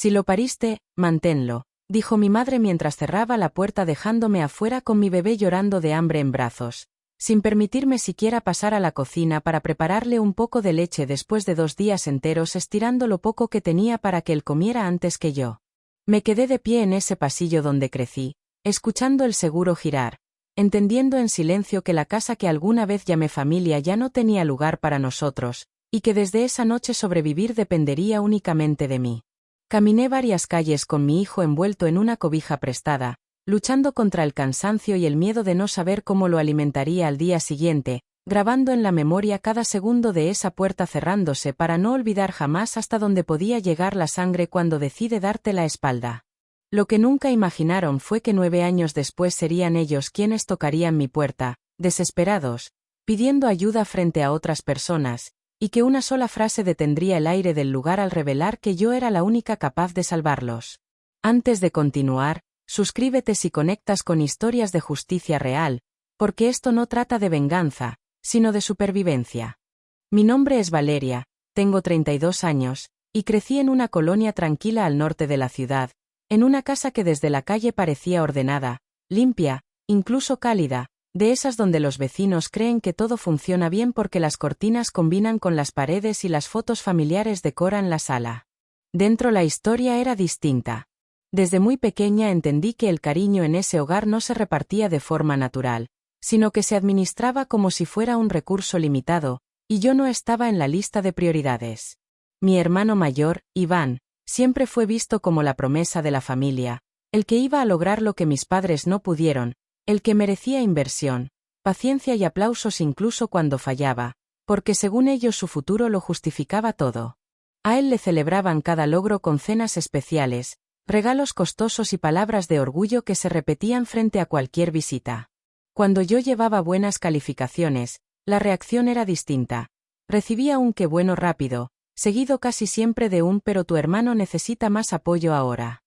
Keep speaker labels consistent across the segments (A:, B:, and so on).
A: Si lo pariste, manténlo, dijo mi madre mientras cerraba la puerta dejándome afuera con mi bebé llorando de hambre en brazos, sin permitirme siquiera pasar a la cocina para prepararle un poco de leche después de 2 días enteros estirando lo poco que tenía para que él comiera antes que yo. Me quedé de pie en ese pasillo donde crecí, escuchando el seguro girar, entendiendo en silencio que la casa que alguna vez llamé familia ya no tenía lugar para nosotros, y que desde esa noche sobrevivir dependería únicamente de mí. Caminé varias calles con mi hijo envuelto en una cobija prestada, luchando contra el cansancio y el miedo de no saber cómo lo alimentaría al día siguiente, grabando en la memoria cada segundo de esa puerta cerrándose para no olvidar jamás hasta dónde podía llegar la sangre cuando decide darte la espalda. Lo que nunca imaginaron fue que 9 años después serían ellos quienes tocarían mi puerta, desesperados, pidiendo ayuda frente a otras personas, y que una sola frase detendría el aire del lugar al revelar que yo era la única capaz de salvarlos. Antes de continuar, suscríbete si conectas con historias de justicia real, porque esto no trata de venganza, sino de supervivencia. Mi nombre es Valeria, tengo 32 años, y crecí en una colonia tranquila al norte de la ciudad, en una casa que desde la calle parecía ordenada, limpia, incluso cálida, de esas donde los vecinos creen que todo funciona bien porque las cortinas combinan con las paredes y las fotos familiares decoran la sala. Dentro la historia era distinta. Desde muy pequeña entendí que el cariño en ese hogar no se repartía de forma natural, sino que se administraba como si fuera un recurso limitado, y yo no estaba en la lista de prioridades. Mi hermano mayor, Iván, siempre fue visto como la promesa de la familia, el que iba a lograr lo que mis padres no pudieron, el que merecía inversión, paciencia y aplausos incluso cuando fallaba, porque según ellos su futuro lo justificaba todo. A él le celebraban cada logro con cenas especiales, regalos costosos y palabras de orgullo que se repetían frente a cualquier visita. Cuando yo llevaba buenas calificaciones, la reacción era distinta. Recibía un qué bueno rápido, seguido casi siempre de un pero tu hermano necesita más apoyo ahora.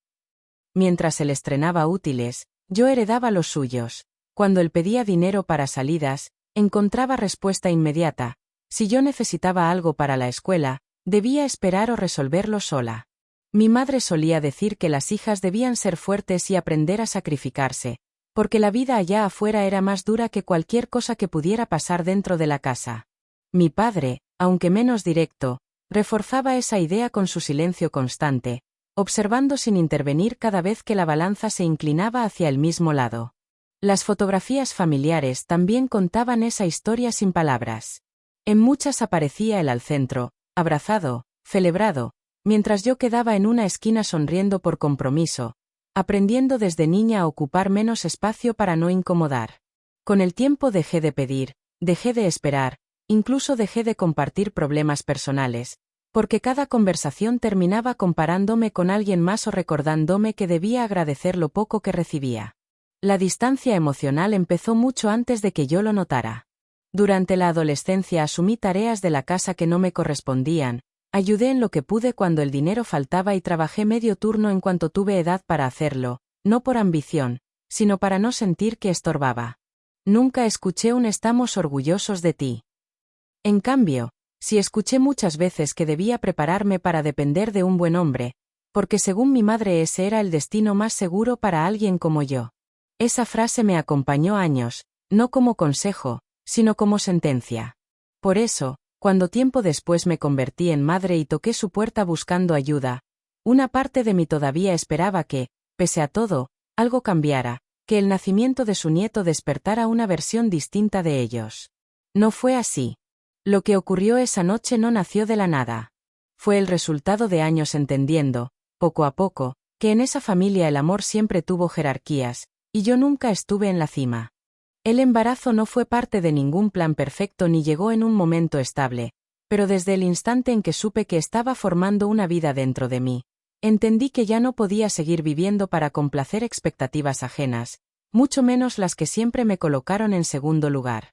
A: Mientras él estrenaba útiles, yo heredaba los suyos. Cuando él pedía dinero para salidas, encontraba respuesta inmediata. Si yo necesitaba algo para la escuela, debía esperar o resolverlo sola. Mi madre solía decir que las hijas debían ser fuertes y aprender a sacrificarse, porque la vida allá afuera era más dura que cualquier cosa que pudiera pasar dentro de la casa. Mi padre, aunque menos directo, reforzaba esa idea con su silencio constante, observando sin intervenir cada vez que la balanza se inclinaba hacia el mismo lado. Las fotografías familiares también contaban esa historia sin palabras. En muchas aparecía él al centro, abrazado, celebrado, mientras yo quedaba en una esquina sonriendo por compromiso, aprendiendo desde niña a ocupar menos espacio para no incomodar. Con el tiempo dejé de pedir, dejé de esperar, incluso dejé de compartir problemas personales, porque cada conversación terminaba comparándome con alguien más o recordándome que debía agradecer lo poco que recibía. La distancia emocional empezó mucho antes de que yo lo notara. Durante la adolescencia asumí tareas de la casa que no me correspondían, ayudé en lo que pude cuando el dinero faltaba y trabajé medio turno en cuanto tuve edad para hacerlo, no por ambición, sino para no sentir que estorbaba. Nunca escuché un estamos orgullosos de ti. En cambio, sí escuché muchas veces que debía prepararme para depender de un buen hombre, porque según mi madre ese era el destino más seguro para alguien como yo. Esa frase me acompañó años, no como consejo, sino como sentencia. Por eso, cuando tiempo después me convertí en madre y toqué su puerta buscando ayuda, una parte de mí todavía esperaba que, pese a todo, algo cambiara, que el nacimiento de su nieto despertara una versión distinta de ellos. No fue así. Lo que ocurrió esa noche no nació de la nada. Fue el resultado de años entendiendo, poco a poco, que en esa familia el amor siempre tuvo jerarquías, y yo nunca estuve en la cima. El embarazo no fue parte de ningún plan perfecto ni llegó en un momento estable, pero desde el instante en que supe que estaba formando una vida dentro de mí, entendí que ya no podía seguir viviendo para complacer expectativas ajenas, mucho menos las que siempre me colocaron en segundo lugar.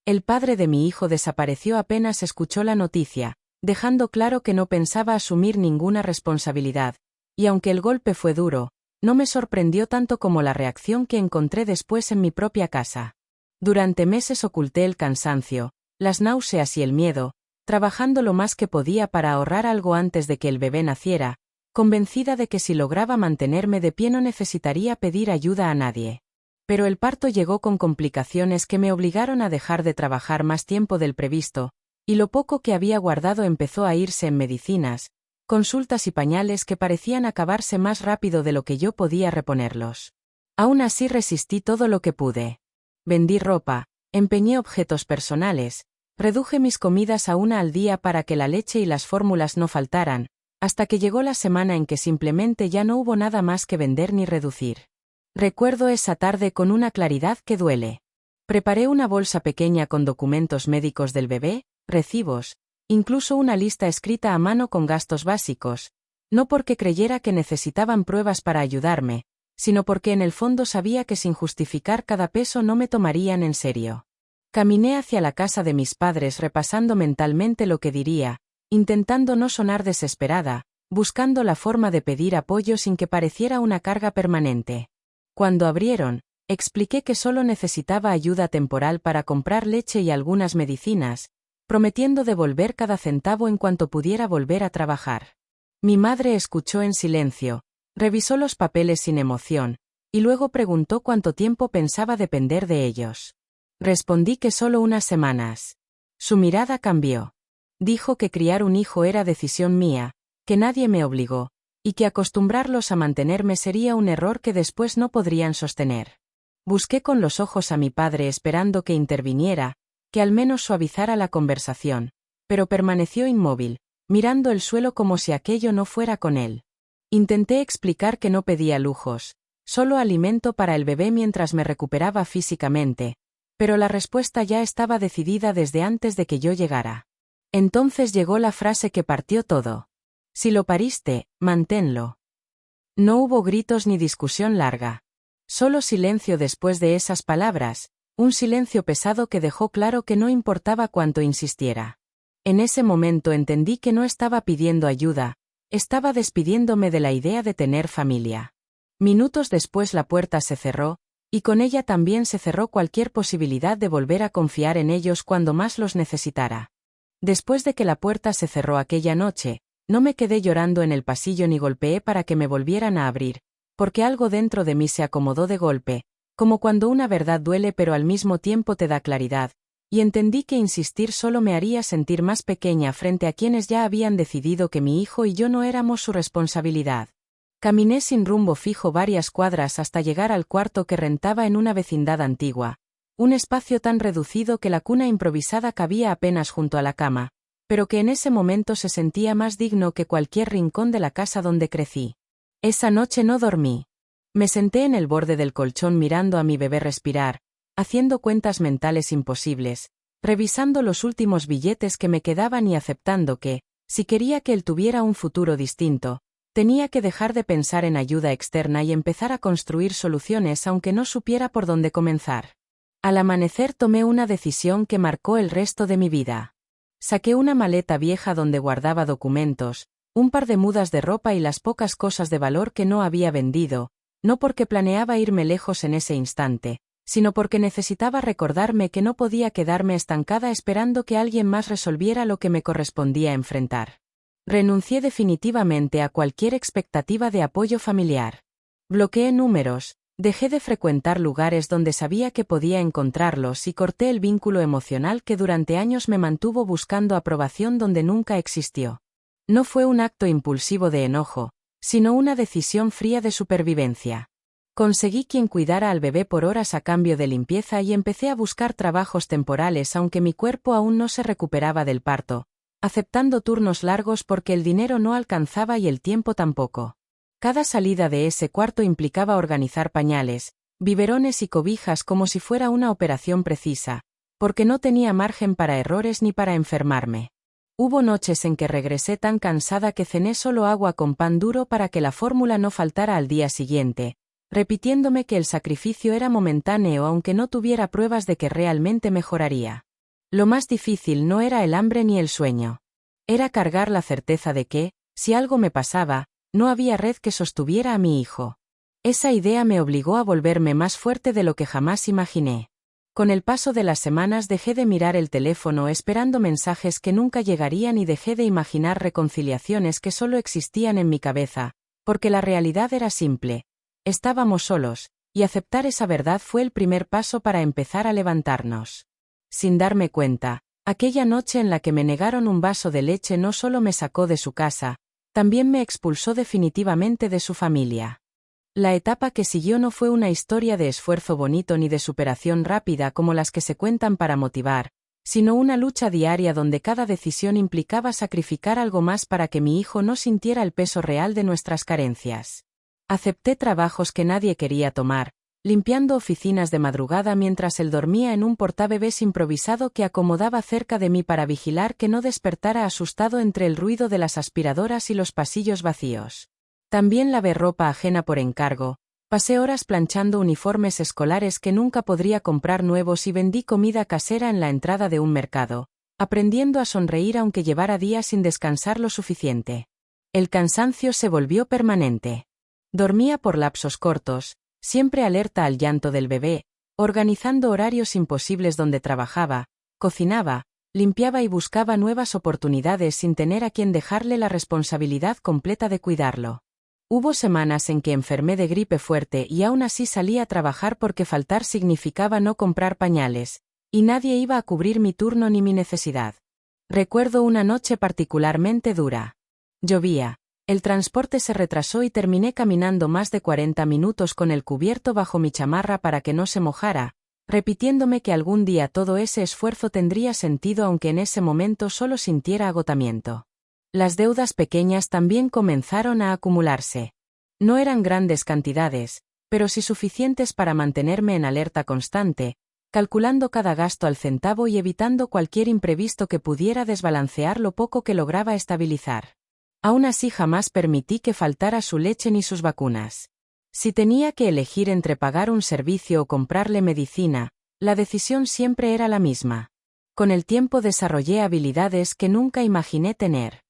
A: El padre de mi hijo desapareció apenas escuchó la noticia, dejando claro que no pensaba asumir ninguna responsabilidad, y aunque el golpe fue duro, no me sorprendió tanto como la reacción que encontré después en mi propia casa. Durante meses oculté el cansancio, las náuseas y el miedo, trabajando lo más que podía para ahorrar algo antes de que el bebé naciera, convencida de que si lograba mantenerme de pie no necesitaría pedir ayuda a nadie. Pero el parto llegó con complicaciones que me obligaron a dejar de trabajar más tiempo del previsto, y lo poco que había guardado empezó a irse en medicinas, consultas y pañales que parecían acabarse más rápido de lo que yo podía reponerlos. Aún así resistí todo lo que pude. Vendí ropa, empeñé objetos personales, reduje mis comidas a una al día para que la leche y las fórmulas no faltaran, hasta que llegó la semana en que simplemente ya no hubo nada más que vender ni reducir. Recuerdo esa tarde con una claridad que duele. Preparé una bolsa pequeña con documentos médicos del bebé, recibos, incluso una lista escrita a mano con gastos básicos, no porque creyera que necesitaban pruebas para ayudarme, sino porque en el fondo sabía que sin justificar cada peso no me tomarían en serio. Caminé hacia la casa de mis padres repasando mentalmente lo que diría, intentando no sonar desesperada, buscando la forma de pedir apoyo sin que pareciera una carga permanente. Cuando abrieron, expliqué que solo necesitaba ayuda temporal para comprar leche y algunas medicinas, prometiendo devolver cada centavo en cuanto pudiera volver a trabajar. Mi madre escuchó en silencio, revisó los papeles sin emoción, y luego preguntó cuánto tiempo pensaba depender de ellos. Respondí que solo unas semanas. Su mirada cambió. Dijo que criar un hijo era decisión mía, que nadie me obligó, y que acostumbrarlos a mantenerme sería un error que después no podrían sostener. Busqué con los ojos a mi padre esperando que interviniera, que al menos suavizara la conversación, pero permaneció inmóvil, mirando el suelo como si aquello no fuera con él. Intenté explicar que no pedía lujos, solo alimento para el bebé mientras me recuperaba físicamente, pero la respuesta ya estaba decidida desde antes de que yo llegara. Entonces llegó la frase que partió todo. Si lo pariste, manténlo. No hubo gritos ni discusión larga. Solo silencio después de esas palabras, un silencio pesado que dejó claro que no importaba cuánto insistiera. En ese momento entendí que no estaba pidiendo ayuda, estaba despidiéndome de la idea de tener familia. Minutos después la puerta se cerró, y con ella también se cerró cualquier posibilidad de volver a confiar en ellos cuando más los necesitara. Después de que la puerta se cerró aquella noche, no me quedé llorando en el pasillo ni golpeé para que me volvieran a abrir, porque algo dentro de mí se acomodó de golpe, como cuando una verdad duele pero al mismo tiempo te da claridad, y entendí que insistir solo me haría sentir más pequeña frente a quienes ya habían decidido que mi hijo y yo no éramos su responsabilidad. Caminé sin rumbo fijo varias cuadras hasta llegar al cuarto que rentaba en una vecindad antigua, un espacio tan reducido que la cuna improvisada cabía apenas junto a la cama, pero que en ese momento se sentía más digno que cualquier rincón de la casa donde crecí. Esa noche no dormí. Me senté en el borde del colchón mirando a mi bebé respirar, haciendo cuentas mentales imposibles, revisando los últimos billetes que me quedaban y aceptando que, si quería que él tuviera un futuro distinto, tenía que dejar de pensar en ayuda externa y empezar a construir soluciones aunque no supiera por dónde comenzar. Al amanecer tomé una decisión que marcó el resto de mi vida. Saqué una maleta vieja donde guardaba documentos, un par de mudas de ropa y las pocas cosas de valor que no había vendido, no porque planeaba irme lejos en ese instante, sino porque necesitaba recordarme que no podía quedarme estancada esperando que alguien más resolviera lo que me correspondía enfrentar. Renuncié definitivamente a cualquier expectativa de apoyo familiar. Bloqueé números, dejé de frecuentar lugares donde sabía que podía encontrarlos y corté el vínculo emocional que durante años me mantuvo buscando aprobación donde nunca existió. No fue un acto impulsivo de enojo, sino una decisión fría de supervivencia. Conseguí quien cuidara al bebé por horas a cambio de limpieza y empecé a buscar trabajos temporales aunque mi cuerpo aún no se recuperaba del parto, aceptando turnos largos porque el dinero no alcanzaba y el tiempo tampoco. Cada salida de ese cuarto implicaba organizar pañales, biberones y cobijas como si fuera una operación precisa, porque no tenía margen para errores ni para enfermarme. Hubo noches en que regresé tan cansada que cené solo agua con pan duro para que la fórmula no faltara al día siguiente, repitiéndome que el sacrificio era momentáneo aunque no tuviera pruebas de que realmente mejoraría. Lo más difícil no era el hambre ni el sueño. Era cargar la certeza de que, si algo me pasaba, no había red que sostuviera a mi hijo. Esa idea me obligó a volverme más fuerte de lo que jamás imaginé. Con el paso de las semanas dejé de mirar el teléfono esperando mensajes que nunca llegarían y dejé de imaginar reconciliaciones que solo existían en mi cabeza, porque la realidad era simple. Estábamos solos, y aceptar esa verdad fue el primer paso para empezar a levantarnos. Sin darme cuenta, aquella noche en la que me negaron un vaso de leche no solo me sacó de su casa, también me expulsó definitivamente de su familia. La etapa que siguió no fue una historia de esfuerzo bonito ni de superación rápida como las que se cuentan para motivar, sino una lucha diaria donde cada decisión implicaba sacrificar algo más para que mi hijo no sintiera el peso real de nuestras carencias. Acepté trabajos que nadie quería tomar, limpiando oficinas de madrugada mientras él dormía en un portabebés improvisado que acomodaba cerca de mí para vigilar que no despertara asustado entre el ruido de las aspiradoras y los pasillos vacíos. También lavé ropa ajena por encargo, pasé horas planchando uniformes escolares que nunca podría comprar nuevos y vendí comida casera en la entrada de un mercado, aprendiendo a sonreír aunque llevara días sin descansar lo suficiente. El cansancio se volvió permanente. Dormía por lapsos cortos, siempre alerta al llanto del bebé, organizando horarios imposibles donde trabajaba, cocinaba, limpiaba y buscaba nuevas oportunidades sin tener a quien dejarle la responsabilidad completa de cuidarlo. Hubo semanas en que enfermé de gripe fuerte y aún así salí a trabajar porque faltar significaba no comprar pañales, y nadie iba a cubrir mi turno ni mi necesidad. Recuerdo una noche particularmente dura. Llovía, el transporte se retrasó y terminé caminando más de 40 minutos con el cubierto bajo mi chamarra para que no se mojara, repitiéndome que algún día todo ese esfuerzo tendría sentido aunque en ese momento solo sintiera agotamiento. Las deudas pequeñas también comenzaron a acumularse. No eran grandes cantidades, pero sí suficientes para mantenerme en alerta constante, calculando cada gasto al centavo y evitando cualquier imprevisto que pudiera desbalancear lo poco que lograba estabilizar. Aún así jamás permití que faltara su leche ni sus vacunas. Si tenía que elegir entre pagar un servicio o comprarle medicina, la decisión siempre era la misma. Con el tiempo desarrollé habilidades que nunca imaginé tener.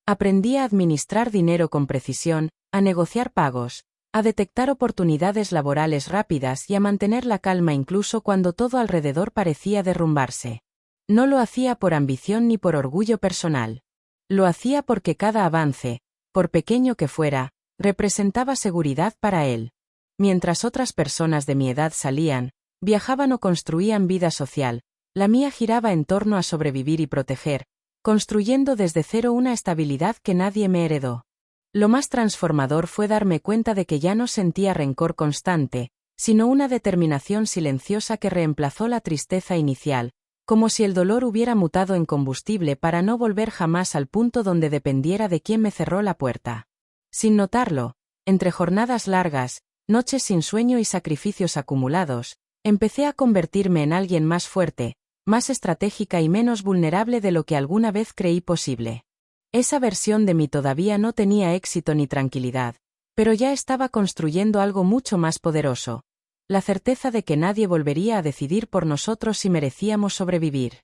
A: Aprendí a administrar dinero con precisión, a negociar pagos, a detectar oportunidades laborales rápidas y a mantener la calma incluso cuando todo alrededor parecía derrumbarse. No lo hacía por ambición ni por orgullo personal. Lo hacía porque cada avance, por pequeño que fuera, representaba seguridad para él. Mientras otras personas de mi edad salían, viajaban o construían vida social, la mía giraba en torno a sobrevivir y proteger, construyendo desde cero una estabilidad que nadie me heredó. Lo más transformador fue darme cuenta de que ya no sentía rencor constante, sino una determinación silenciosa que reemplazó la tristeza inicial, como si el dolor hubiera mutado en combustible para no volver jamás al punto donde dependiera de quién me cerró la puerta. Sin notarlo, entre jornadas largas, noches sin sueño y sacrificios acumulados, empecé a convertirme en alguien más fuerte, más estratégica y menos vulnerable de lo que alguna vez creí posible. Esa versión de mí todavía no tenía éxito ni tranquilidad, pero ya estaba construyendo algo mucho más poderoso, la certeza de que nadie volvería a decidir por nosotros si merecíamos sobrevivir.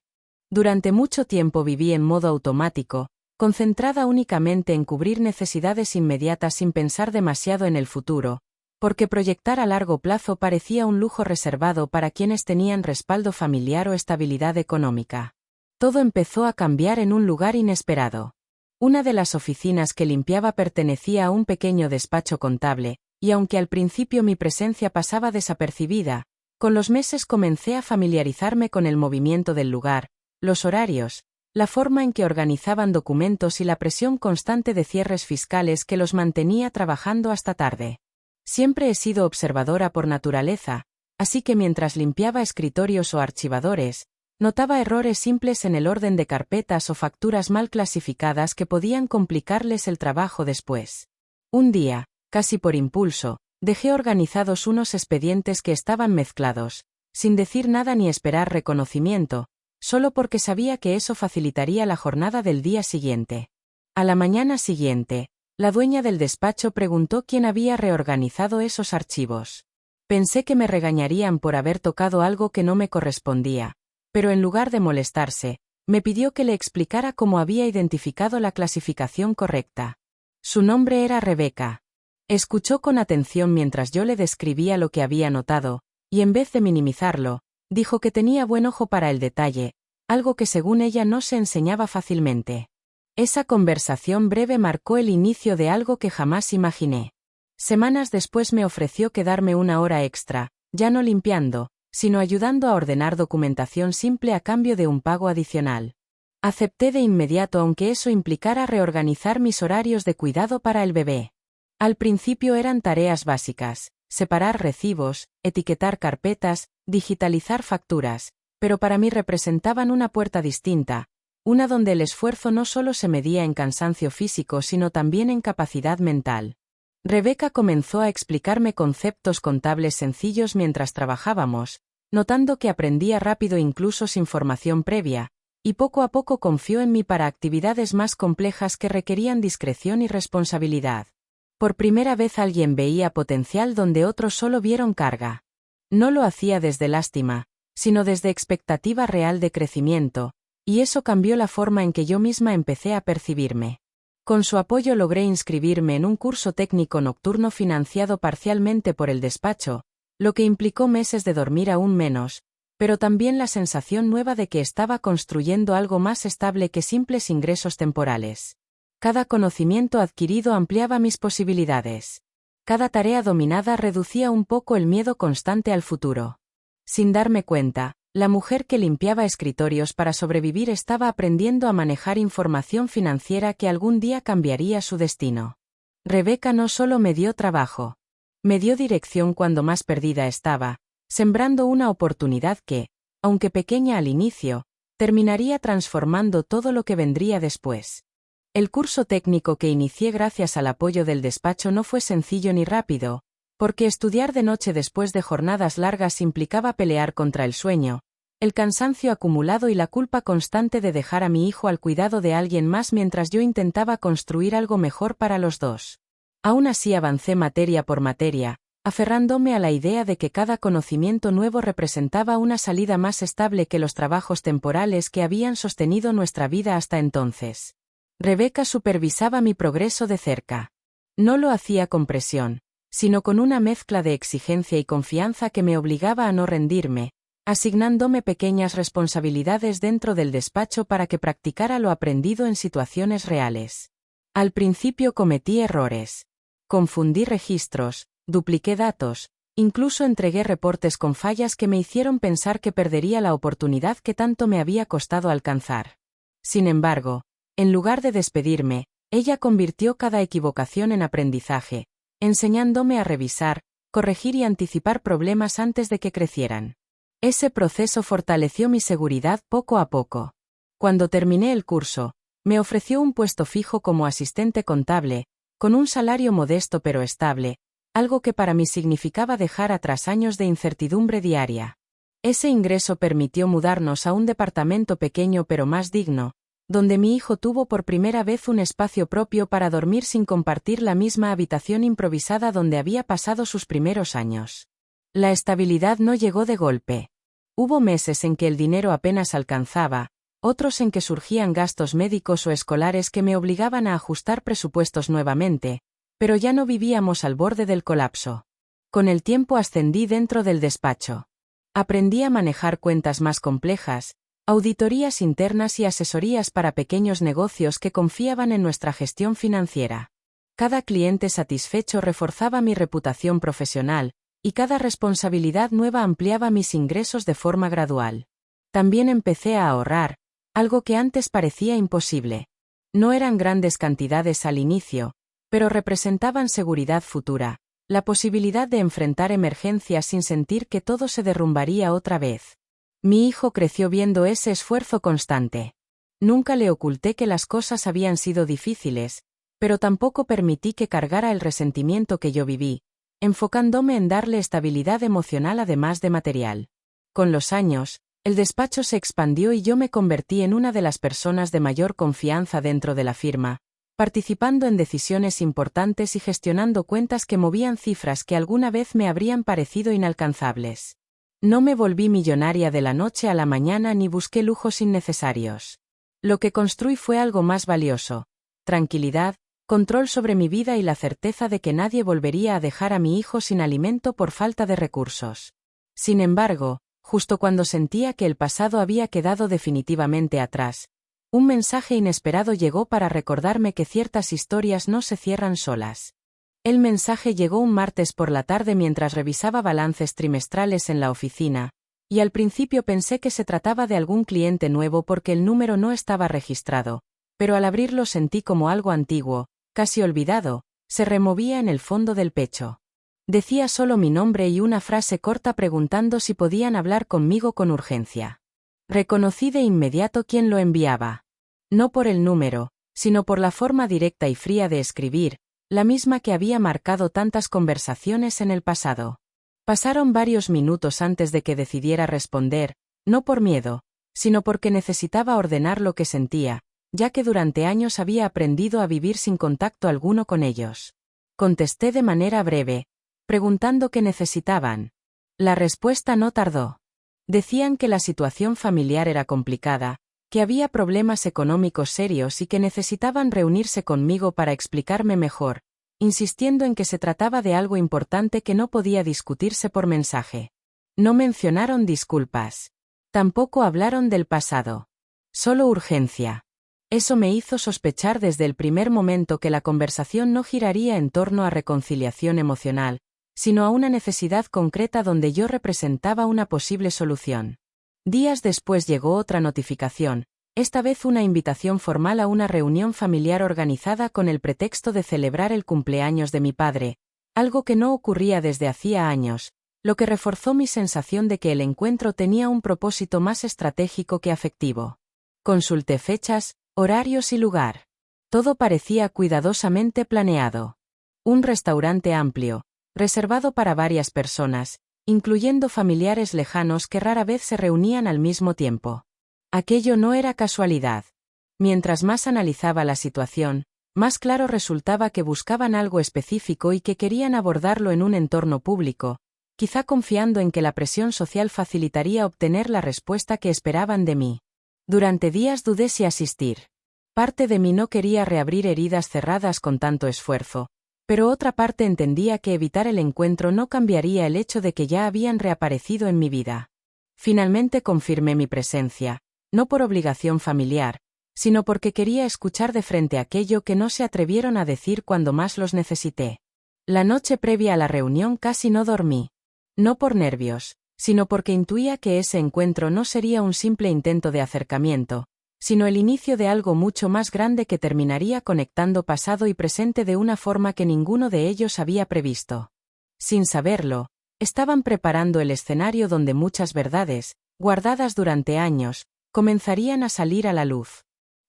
A: Durante mucho tiempo viví en modo automático, concentrada únicamente en cubrir necesidades inmediatas sin pensar demasiado en el futuro, porque proyectar a largo plazo parecía un lujo reservado para quienes tenían respaldo familiar o estabilidad económica. Todo empezó a cambiar en un lugar inesperado. Una de las oficinas que limpiaba pertenecía a un pequeño despacho contable, y aunque al principio mi presencia pasaba desapercibida, con los meses comencé a familiarizarme con el movimiento del lugar, los horarios, la forma en que organizaban documentos y la presión constante de cierres fiscales que los mantenía trabajando hasta tarde. Siempre he sido observadora por naturaleza, así que mientras limpiaba escritorios o archivadores, notaba errores simples en el orden de carpetas o facturas mal clasificadas que podían complicarles el trabajo después. Un día, casi por impulso, dejé organizados unos expedientes que estaban mezclados, sin decir nada ni esperar reconocimiento, solo porque sabía que eso facilitaría la jornada del día siguiente. A la mañana siguiente, la dueña del despacho preguntó quién había reorganizado esos archivos. Pensé que me regañarían por haber tocado algo que no me correspondía, pero en lugar de molestarse, me pidió que le explicara cómo había identificado la clasificación correcta. Su nombre era Rebeca. Escuchó con atención mientras yo le describía lo que había notado, y en vez de minimizarlo, Dijo que tenía buen ojo para el detalle, algo que según ella no se enseñaba fácilmente. Esa conversación breve marcó el inicio de algo que jamás imaginé. Semanas después me ofreció quedarme una hora extra, ya no limpiando, sino ayudando a ordenar documentación simple a cambio de un pago adicional. Acepté de inmediato aunque eso implicara reorganizar mis horarios de cuidado para el bebé. Al principio eran tareas básicas, separar recibos, etiquetar carpetas, digitalizar facturas, pero para mí representaban una puerta distinta, una donde el esfuerzo no solo se medía en cansancio físico sino también en capacidad mental. Rebeca comenzó a explicarme conceptos contables sencillos mientras trabajábamos, notando que aprendía rápido incluso sin formación previa, y poco a poco confió en mí para actividades más complejas que requerían discreción y responsabilidad. Por primera vez alguien veía potencial donde otros solo vieron carga. No lo hacía desde lástima, sino desde expectativa real de crecimiento, y eso cambió la forma en que yo misma empecé a percibirme. Con su apoyo logré inscribirme en un curso técnico nocturno financiado parcialmente por el despacho, lo que implicó meses de dormir aún menos, pero también la sensación nueva de que estaba construyendo algo más estable que simples ingresos temporales. Cada conocimiento adquirido ampliaba mis posibilidades. Cada tarea dominada reducía un poco el miedo constante al futuro. Sin darme cuenta, la mujer que limpiaba escritorios para sobrevivir estaba aprendiendo a manejar información financiera que algún día cambiaría su destino. Rebeca no solo me dio trabajo. Me dio dirección cuando más perdida estaba, sembrando una oportunidad que, aunque pequeña al inicio, terminaría transformando todo lo que vendría después. El curso técnico que inicié gracias al apoyo del despacho no fue sencillo ni rápido, porque estudiar de noche después de jornadas largas implicaba pelear contra el sueño, el cansancio acumulado y la culpa constante de dejar a mi hijo al cuidado de alguien más mientras yo intentaba construir algo mejor para los dos. Aún así avancé materia por materia, aferrándome a la idea de que cada conocimiento nuevo representaba una salida más estable que los trabajos temporales que habían sostenido nuestra vida hasta entonces. Rebeca supervisaba mi progreso de cerca. No lo hacía con presión, sino con una mezcla de exigencia y confianza que me obligaba a no rendirme, asignándome pequeñas responsabilidades dentro del despacho para que practicara lo aprendido en situaciones reales. Al principio cometí errores. Confundí registros, dupliqué datos, incluso entregué reportes con fallas que me hicieron pensar que perdería la oportunidad que tanto me había costado alcanzar. Sin embargo, en lugar de despedirme, ella convirtió cada equivocación en aprendizaje, enseñándome a revisar, corregir y anticipar problemas antes de que crecieran. Ese proceso fortaleció mi seguridad poco a poco. Cuando terminé el curso, me ofreció un puesto fijo como asistente contable, con un salario modesto pero estable, algo que para mí significaba dejar atrás años de incertidumbre diaria. Ese ingreso permitió mudarnos a un departamento pequeño pero más digno, donde mi hijo tuvo por primera vez un espacio propio para dormir sin compartir la misma habitación improvisada donde había pasado sus primeros años. La estabilidad no llegó de golpe. Hubo meses en que el dinero apenas alcanzaba, otros en que surgían gastos médicos o escolares que me obligaban a ajustar presupuestos nuevamente, pero ya no vivíamos al borde del colapso. Con el tiempo ascendí dentro del despacho. Aprendí a manejar cuentas más complejas, auditorías internas y asesorías para pequeños negocios que confiaban en nuestra gestión financiera. Cada cliente satisfecho reforzaba mi reputación profesional, y cada responsabilidad nueva ampliaba mis ingresos de forma gradual. También empecé a ahorrar, algo que antes parecía imposible. No eran grandes cantidades al inicio, pero representaban seguridad futura, la posibilidad de enfrentar emergencias sin sentir que todo se derrumbaría otra vez. Mi hijo creció viendo ese esfuerzo constante. Nunca le oculté que las cosas habían sido difíciles, pero tampoco permití que cargara el resentimiento que yo viví, enfocándome en darle estabilidad emocional además de material. Con los años, el despacho se expandió y yo me convertí en una de las personas de mayor confianza dentro de la firma, participando en decisiones importantes y gestionando cuentas que movían cifras que alguna vez me habrían parecido inalcanzables. No me volví millonaria de la noche a la mañana ni busqué lujos innecesarios. Lo que construí fue algo más valioso: tranquilidad, control sobre mi vida y la certeza de que nadie volvería a dejar a mi hijo sin alimento por falta de recursos. Sin embargo, Justo cuando sentía que el pasado había quedado definitivamente atrás, un mensaje inesperado llegó para recordarme que ciertas historias no se cierran solas. El mensaje llegó un martes por la tarde mientras revisaba balances trimestrales en la oficina, y al principio pensé que se trataba de algún cliente nuevo porque el número no estaba registrado, pero al abrirlo sentí como algo antiguo, casi olvidado, se removía en el fondo del pecho. Decía solo mi nombre y una frase corta preguntando si podían hablar conmigo con urgencia. Reconocí de inmediato quién lo enviaba. No por el número, sino por la forma directa y fría de escribir, la misma que había marcado tantas conversaciones en el pasado. Pasaron varios minutos antes de que decidiera responder, no por miedo, sino porque necesitaba ordenar lo que sentía, ya que durante años había aprendido a vivir sin contacto alguno con ellos. Contesté de manera breve, preguntando qué necesitaban. La respuesta no tardó. Decían que la situación familiar era complicada, que había problemas económicos serios y que necesitaban reunirse conmigo para explicarme mejor, insistiendo en que se trataba de algo importante que no podía discutirse por mensaje. No mencionaron disculpas. Tampoco hablaron del pasado. Solo urgencia. Eso me hizo sospechar desde el primer momento que la conversación no giraría en torno a reconciliación emocional, sino a una necesidad concreta donde yo representaba una posible solución. Días después llegó otra notificación, esta vez una invitación formal a una reunión familiar organizada con el pretexto de celebrar el cumpleaños de mi padre, algo que no ocurría desde hacía años, lo que reforzó mi sensación de que el encuentro tenía un propósito más estratégico que afectivo. Consulté fechas, horarios y lugar. Todo parecía cuidadosamente planeado. Un restaurante amplio, reservado para varias personas, incluyendo familiares lejanos que rara vez se reunían al mismo tiempo. Aquello no era casualidad. Mientras más analizaba la situación, más claro resultaba que buscaban algo específico y que querían abordarlo en un entorno público, quizá confiando en que la presión social facilitaría obtener la respuesta que esperaban de mí. Durante días dudé si asistir. Parte de mí no quería reabrir heridas cerradas con tanto esfuerzo, pero otra parte entendía que evitar el encuentro no cambiaría el hecho de que ya habían reaparecido en mi vida. Finalmente confirmé mi presencia, no por obligación familiar, sino porque quería escuchar de frente aquello que no se atrevieron a decir cuando más los necesité. La noche previa a la reunión casi no dormí. No por nervios, sino porque intuía que ese encuentro no sería un simple intento de acercamiento, sino el inicio de algo mucho más grande que terminaría conectando pasado y presente de una forma que ninguno de ellos había previsto. Sin saberlo, estaban preparando el escenario donde muchas verdades, guardadas durante años, comenzarían a salir a la luz.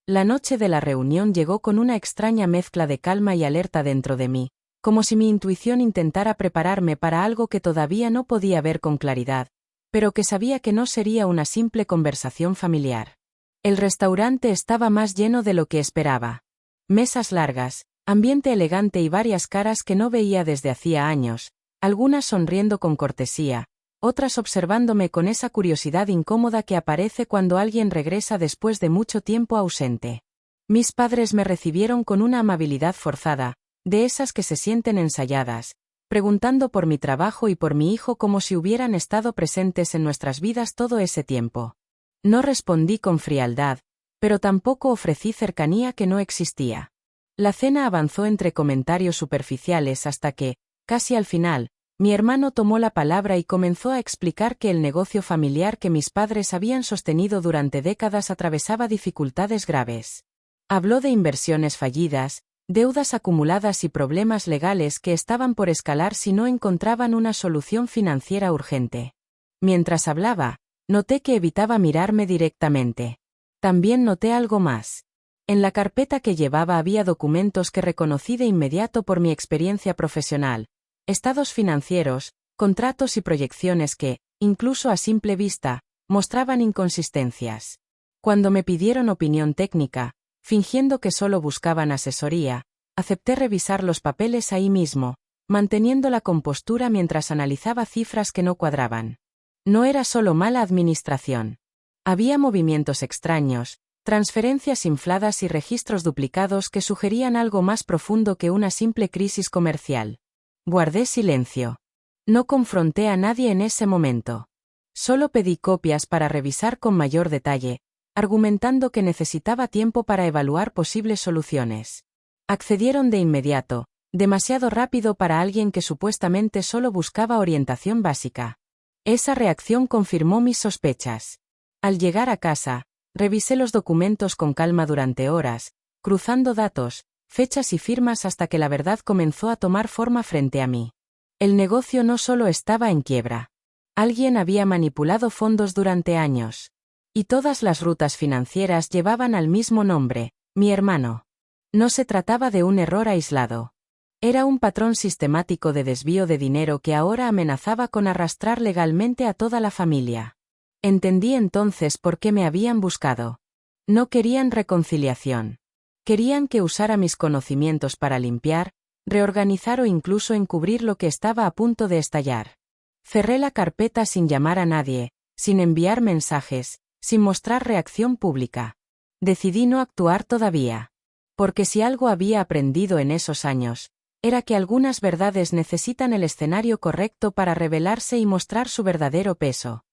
A: La noche de la reunión llegó con una extraña mezcla de calma y alerta dentro de mí, como si mi intuición intentara prepararme para algo que todavía no podía ver con claridad, pero que sabía que no sería una simple conversación familiar. El restaurante estaba más lleno de lo que esperaba. Mesas largas, ambiente elegante y varias caras que no veía desde hacía años, algunas sonriendo con cortesía, otras observándome con esa curiosidad incómoda que aparece cuando alguien regresa después de mucho tiempo ausente. Mis padres me recibieron con una amabilidad forzada, de esas que se sienten ensayadas, preguntando por mi trabajo y por mi hijo como si hubieran estado presentes en nuestras vidas todo ese tiempo. No respondí con frialdad, pero tampoco ofrecí cercanía que no existía. La cena avanzó entre comentarios superficiales hasta que, casi al final, mi hermano tomó la palabra y comenzó a explicar que el negocio familiar que mis padres habían sostenido durante décadas atravesaba dificultades graves. Habló de inversiones fallidas, deudas acumuladas y problemas legales que estaban por escalar si no encontraban una solución financiera urgente. Mientras hablaba, noté que evitaba mirarme directamente. También noté algo más. En la carpeta que llevaba había documentos que reconocí de inmediato por mi experiencia profesional, estados financieros, contratos y proyecciones que, incluso a simple vista, mostraban inconsistencias. Cuando me pidieron opinión técnica, fingiendo que solo buscaban asesoría, acepté revisar los papeles ahí mismo, manteniendo la compostura mientras analizaba cifras que no cuadraban. No era solo mala administración. Había movimientos extraños, transferencias infladas y registros duplicados que sugerían algo más profundo que una simple crisis comercial. Guardé silencio. No confronté a nadie en ese momento. Solo pedí copias para revisar con mayor detalle, argumentando que necesitaba tiempo para evaluar posibles soluciones. Accedieron de inmediato, demasiado rápido para alguien que supuestamente solo buscaba orientación básica. Esa reacción confirmó mis sospechas. Al llegar a casa, revisé los documentos con calma durante horas, cruzando datos, fechas y firmas hasta que la verdad comenzó a tomar forma frente a mí. El negocio no solo estaba en quiebra. Alguien había manipulado fondos durante años. Y todas las rutas financieras llevaban al mismo nombre, mi hermano. No se trataba de un error aislado. Era un patrón sistemático de desvío de dinero que ahora amenazaba con arrastrar legalmente a toda la familia. Entendí entonces por qué me habían buscado. No querían reconciliación. Querían que usara mis conocimientos para limpiar, reorganizar o incluso encubrir lo que estaba a punto de estallar. Cerré la carpeta sin llamar a nadie, sin enviar mensajes, sin mostrar reacción pública. Decidí no actuar todavía. Porque si algo había aprendido en esos años, era que algunas verdades necesitan el escenario correcto para revelarse y mostrar su verdadero peso.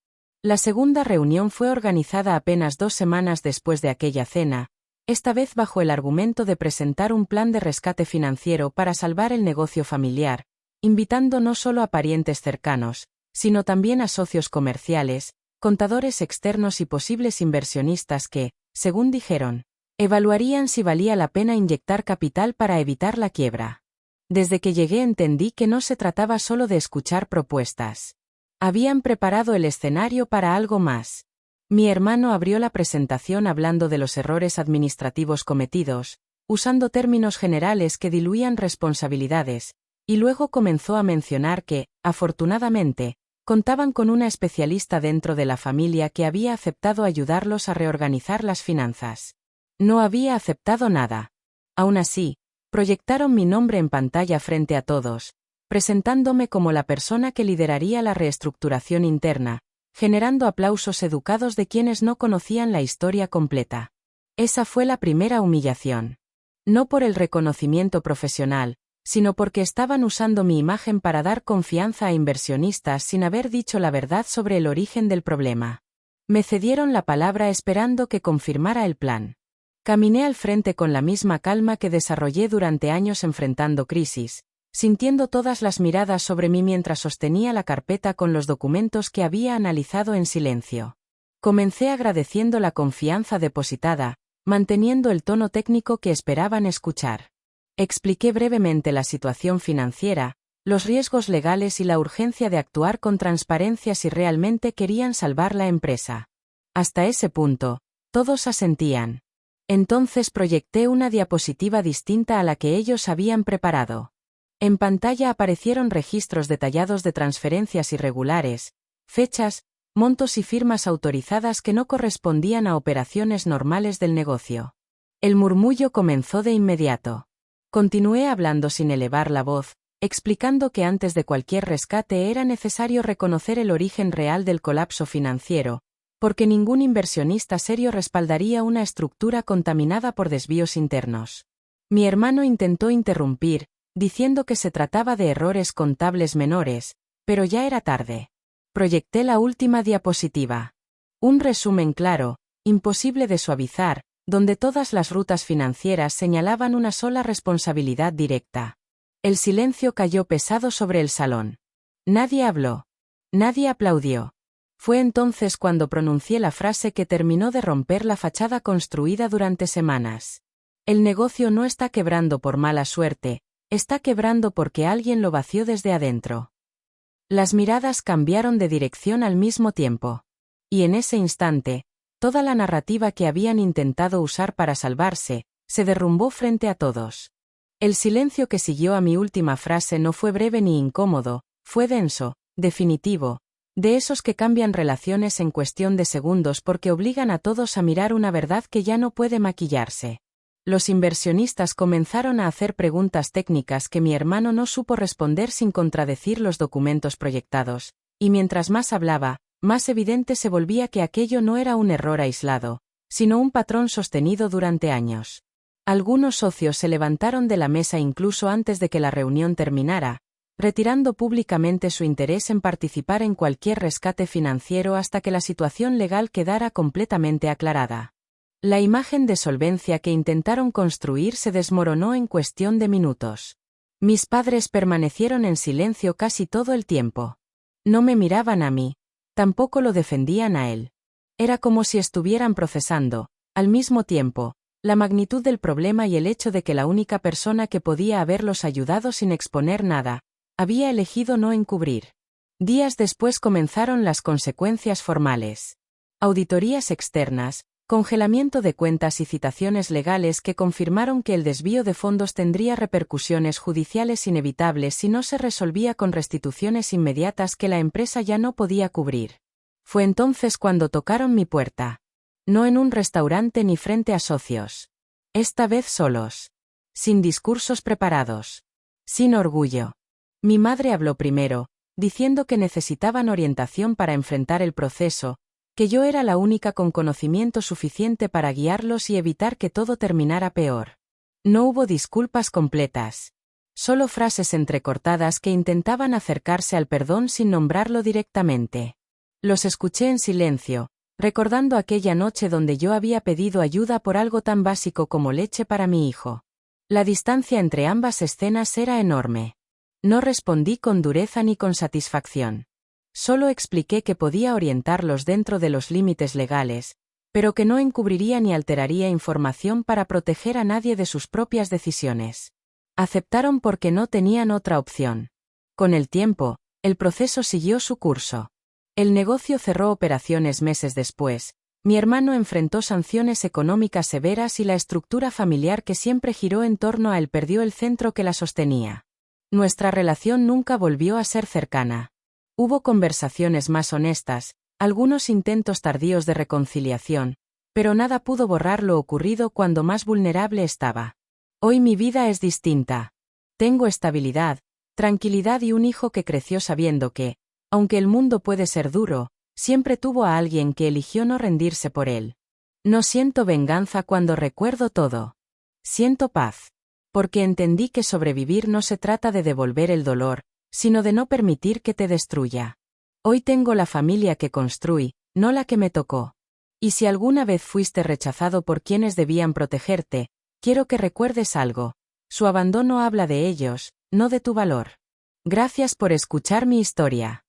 A: La segunda reunión fue organizada apenas 2 semanas después de aquella cena, esta vez bajo el argumento de presentar un plan de rescate financiero para salvar el negocio familiar, invitando no solo a parientes cercanos, sino también a socios comerciales, contadores externos y posibles inversionistas que, según dijeron, evaluarían si valía la pena inyectar capital para evitar la quiebra. Desde que llegué entendí que no se trataba solo de escuchar propuestas. Habían preparado el escenario para algo más. Mi hermano abrió la presentación hablando de los errores administrativos cometidos, usando términos generales que diluían responsabilidades, y luego comenzó a mencionar que, afortunadamente, contaban con una especialista dentro de la familia que había aceptado ayudarlos a reorganizar las finanzas. No había aceptado nada. Aún así, proyectaron mi nombre en pantalla frente a todos, presentándome como la persona que lideraría la reestructuración interna, generando aplausos educados de quienes no conocían la historia completa. Esa fue la primera humillación. No por el reconocimiento profesional, sino porque estaban usando mi imagen para dar confianza a inversionistas sin haber dicho la verdad sobre el origen del problema. Me cedieron la palabra esperando que confirmara el plan. Caminé al frente con la misma calma que desarrollé durante años enfrentando crisis, sintiendo todas las miradas sobre mí mientras sostenía la carpeta con los documentos que había analizado en silencio. Comencé agradeciendo la confianza depositada, manteniendo el tono técnico que esperaban escuchar. Expliqué brevemente la situación financiera, los riesgos legales y la urgencia de actuar con transparencia si realmente querían salvar la empresa. Hasta ese punto, todos asentían. Entonces proyecté una diapositiva distinta a la que ellos habían preparado. En pantalla aparecieron registros detallados de transferencias irregulares, fechas, montos y firmas autorizadas que no correspondían a operaciones normales del negocio. El murmullo comenzó de inmediato. Continué hablando sin elevar la voz, explicando que antes de cualquier rescate era necesario reconocer el origen real del colapso financiero, porque ningún inversionista serio respaldaría una estructura contaminada por desvíos internos. Mi hermano intentó interrumpir, diciendo que se trataba de errores contables menores, pero ya era tarde. Proyecté la última diapositiva. Un resumen claro, imposible de suavizar, donde todas las rutas financieras señalaban una sola responsabilidad directa. El silencio cayó pesado sobre el salón. Nadie habló. Nadie aplaudió. Fue entonces cuando pronuncié la frase que terminó de romper la fachada construida durante semanas. El negocio no está quebrando por mala suerte, está quebrando porque alguien lo vació desde adentro. Las miradas cambiaron de dirección al mismo tiempo. Y en ese instante, toda la narrativa que habían intentado usar para salvarse, se derrumbó frente a todos. El silencio que siguió a mi última frase no fue breve ni incómodo, fue denso, definitivo, de esos que cambian relaciones en cuestión de segundos porque obligan a todos a mirar una verdad que ya no puede maquillarse. Los inversionistas comenzaron a hacer preguntas técnicas que mi hermano no supo responder sin contradecir los documentos proyectados, y mientras más hablaba, más evidente se volvía que aquello no era un error aislado, sino un patrón sostenido durante años. Algunos socios se levantaron de la mesa incluso antes de que la reunión terminara, retirando públicamente su interés en participar en cualquier rescate financiero hasta que la situación legal quedara completamente aclarada. La imagen de solvencia que intentaron construir se desmoronó en cuestión de minutos. Mis padres permanecieron en silencio casi todo el tiempo. No me miraban a mí, tampoco lo defendían a él. Era como si estuvieran procesando, al mismo tiempo, la magnitud del problema y el hecho de que la única persona que podía haberlos ayudado sin exponer nada, había elegido no encubrir. Días después comenzaron las consecuencias formales. Auditorías externas, congelamiento de cuentas y citaciones legales que confirmaron que el desvío de fondos tendría repercusiones judiciales inevitables si no se resolvía con restituciones inmediatas que la empresa ya no podía cubrir. Fue entonces cuando tocaron mi puerta. No en un restaurante ni frente a socios. Esta vez solos. Sin discursos preparados. Sin orgullo. Mi madre habló primero, diciendo que necesitaban orientación para enfrentar el proceso, que yo era la única con conocimiento suficiente para guiarlos y evitar que todo terminara peor. No hubo disculpas completas. Solo frases entrecortadas que intentaban acercarse al perdón sin nombrarlo directamente. Los escuché en silencio, recordando aquella noche donde yo había pedido ayuda por algo tan básico como leche para mi hijo. La distancia entre ambas escenas era enorme. No respondí con dureza ni con satisfacción. Solo expliqué que podía orientarlos dentro de los límites legales, pero que no encubriría ni alteraría información para proteger a nadie de sus propias decisiones. Aceptaron porque no tenían otra opción. Con el tiempo, el proceso siguió su curso. El negocio cerró operaciones meses después, mi hermano enfrentó sanciones económicas severas y la estructura familiar que siempre giró en torno a él perdió el centro que la sostenía. Nuestra relación nunca volvió a ser cercana. Hubo conversaciones más honestas, algunos intentos tardíos de reconciliación, pero nada pudo borrar lo ocurrido cuando más vulnerable estaba. Hoy mi vida es distinta. Tengo estabilidad, tranquilidad y un hijo que creció sabiendo que, aunque el mundo puede ser duro, siempre tuvo a alguien que eligió no rendirse por él. No siento venganza cuando recuerdo todo. Siento paz. Porque entendí que sobrevivir no se trata de devolver el dolor, sino de no permitir que te destruya. Hoy tengo la familia que construí, no la que me tocó. Y si alguna vez fuiste rechazado por quienes debían protegerte, quiero que recuerdes algo. Su abandono habla de ellos, no de tu valor. Gracias por escuchar mi historia.